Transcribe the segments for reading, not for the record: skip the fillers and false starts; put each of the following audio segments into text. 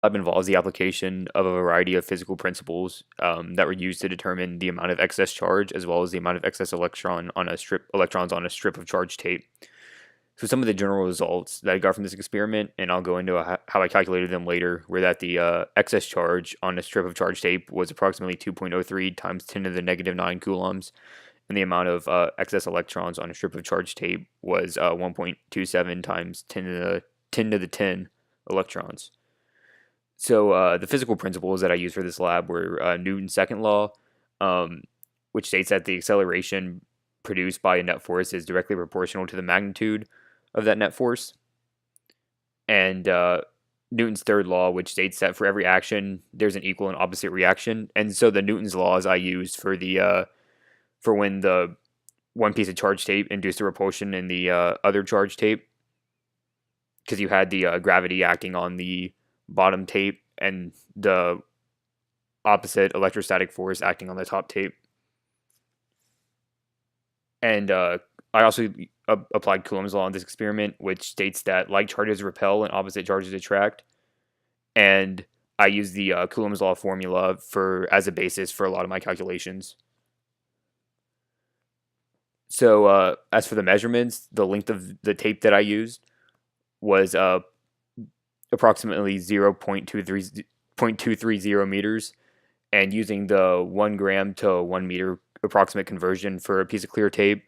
lab involves the application of a variety of physical principles that were used to determine the amount of excess charge as well as the amount of excess electrons on a strip of charge tape. So some of the general results that I got from this experiment, and I'll go into how I calculated them later, were that the excess charge on a strip of charge tape was approximately 2.03 times 10 to the negative 9 coulombs, and the amount of excess electrons on a strip of charge tape was 1.27 times 10 to the 10 electrons. So the physical principles that I used for this lab were Newton's second law, um, which states that the acceleration produced by a net force is directly proportional to the magnitude of that net force, and Newton's third law, which states that for every action there's an equal and opposite reaction. And so the Newton's laws I used for the for when the one piece of charge tape induced a repulsion in the other charge tape, because you had the gravity acting on the bottom tape and the opposite electrostatic force acting on the top tape. And I also applied Coulomb's law in this experiment, which states that like charges repel and opposite charges attract. And I used the Coulomb's law formula as a basis for a lot of my calculations. So as for the measurements, the length of the tape that I used was approximately 0.230 meters, and using the 1 gram to 1 meter approximate conversion for a piece of clear tape,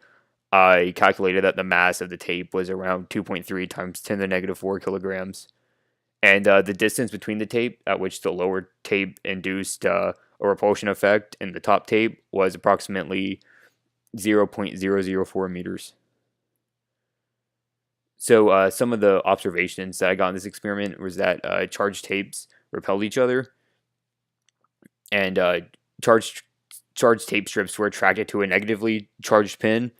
I calculated that the mass of the tape was around 2.3 times 10 to the negative 4 kilograms. And the distance between the tape at which the lower tape induced a repulsion effect and the top tape was approximately 0.004 meters. So some of the observations that I got in this experiment was that charged tapes repelled each other, and charged tape strips were attracted to a negatively charged pin,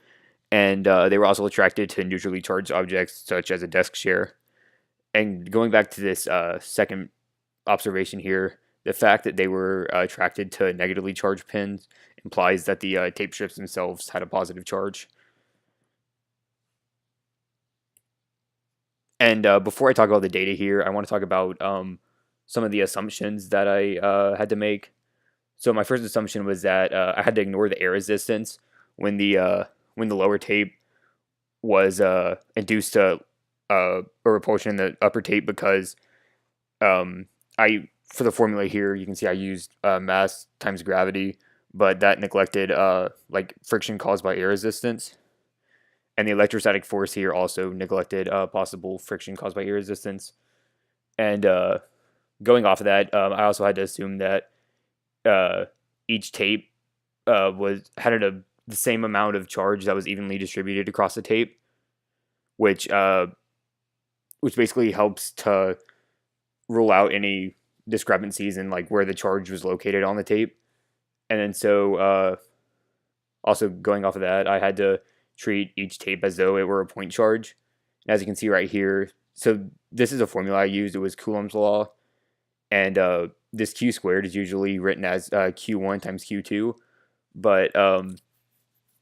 and they were also attracted to neutrally charged objects such as a desk chair. And going back to this second observation here, the fact that they were attracted to negatively charged pins implies that the tape strips themselves had a positive charge. And before I talk about the data here, I want to talk about some of the assumptions that I had to make. So my first assumption was that I had to ignore the air resistance when the lower tape was induced a repulsion in the upper tape, because I for the formula here you can see I used mass times gravity, but that neglected like friction caused by air resistance, and the electrostatic force here also neglected possible friction caused by air resistance. And going off of that, I also had to assume that each tape the same amount of charge that was evenly distributed across the tape, which basically helps to rule out any discrepancies in like where the charge was located on the tape. And then so also going off of that, I had to treat each tape as though it were a point charge. And as you can see right here, so this is a formula I used. It was Coulomb's law, and this Q squared is usually written as Q1 times Q2, but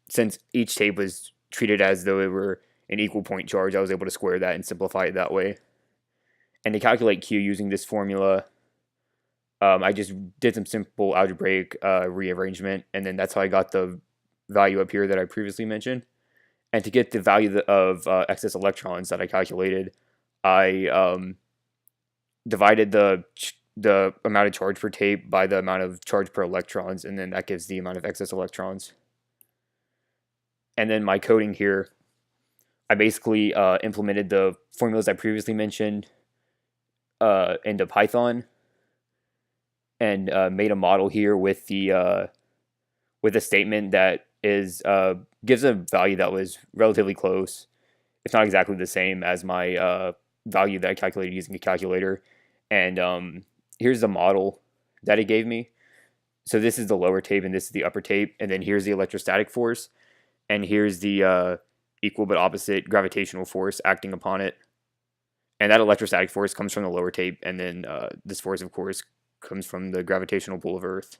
since each tape was treated as though it were an equal point charge, I was able to square that and simplify it that way. And to calculate Q using this formula, I just did some simple algebraic rearrangement, and then that's how I got the value up here that I previously mentioned. And to get the value of excess electrons that I calculated, I divided the amount of charge per tape by the amount of charge per electrons, and then that gives the amount of excess electrons. And then my coding here, I basically implemented the formulas I previously mentioned into Python, and made a model here with a statement that is gives a value that was relatively close. It's not exactly the same as my value that I calculated using a calculator. And here's the model that it gave me. So this is the lower tape and this is the upper tape, and then here's the electrostatic force, and here's the equal but opposite gravitational force acting upon it. And that electrostatic force comes from the lower tape, and then this force, of course, comes from the gravitational pull of Earth.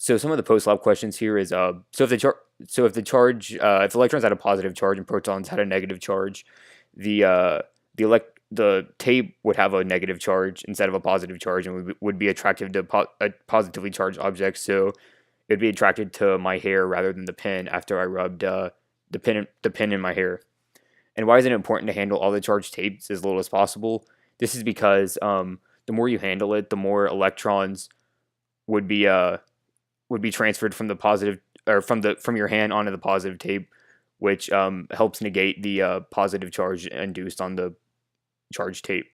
So some of the post-lab questions here is so if the electrons had a positive charge and protons had a negative charge, the the tape would have a negative charge instead of a positive charge, and would be attracted to positively charged objects. So it'd be attracted to my hair rather than the pin after I rubbed the pin in my hair. And why is it important to handle all the charged tapes as little as possible? This is because the more you handle it, the more electrons would be transferred from the positive or from your hand onto the positive tape, which helps negate the positive charge induced on the charged tape.